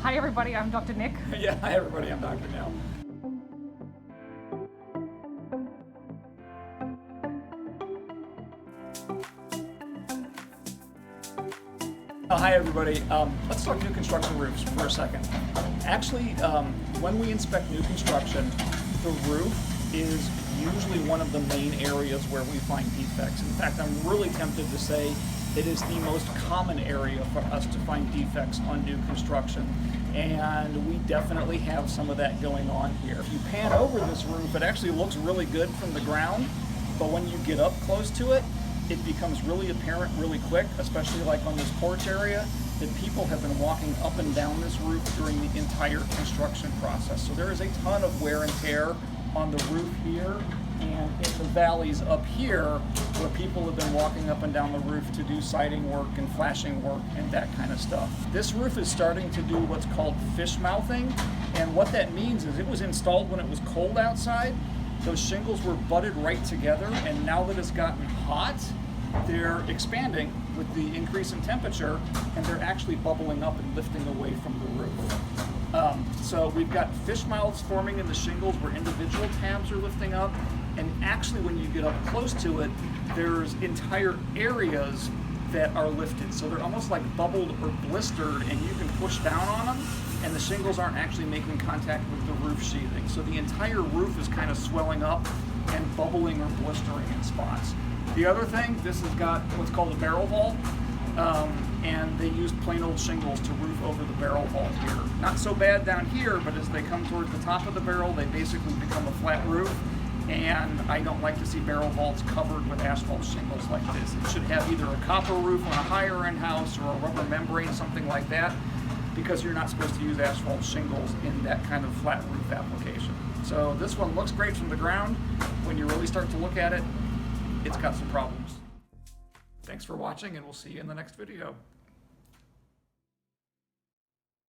Hi everybody, I'm Dr. Nick. Yeah, hi everybody, I'm Dr. Nell. Hi everybody, let's talk new construction roofs for a second. Actually, when we inspect new construction, the roof is usually one of the main areas where we find defects. In fact, I'm really tempted to say it is the most common area for us to find defects on new construction. And we definitely have some of that going on here. If you pan over this roof, it actually looks really good from the ground, but when you get up close to it, it becomes really apparent really quick, especially like on this porch area, that people have been walking up and down this roof during the entire construction process. So there is a ton of wear and tear on the roof here and in the valleys up here where people have been walking up and down the roof to do siding work and flashing work and that kind of stuff. This roof is starting to do what's called fish mouthing, and what that means is it was installed when it was cold outside. Those shingles were butted right together, and now that it's gotten hot, they're expanding with the increase in temperature, and they're actually bubbling up and lifting away from the roof. So we've got fish mouths forming in the shingles where individual tabs are lifting up, and actually when you get up close to it, there's entire areas that are lifted. So they're almost like bubbled or blistered, and you can push down on them, and the shingles aren't actually making contact with the roof sheathing. So the entire roof is kind of swelling up and bubbling or blistering in spots. The other thing, this has got what's called a barrel vault, and they used plain old shingles to roof over the barrel vault here. Not so bad down here, but as they come towards the top of the barrel, they basically become a flat roof, and I don't like to see barrel vaults covered with asphalt shingles like this. It should have either a copper roof on a higher end house or a rubber membrane, something like that, because you're not supposed to use asphalt shingles in that kind of flat roof application. So this one looks great from the ground. When you really start to look at it, it's got some problems. Thanks for watching, and we'll see you in the next video.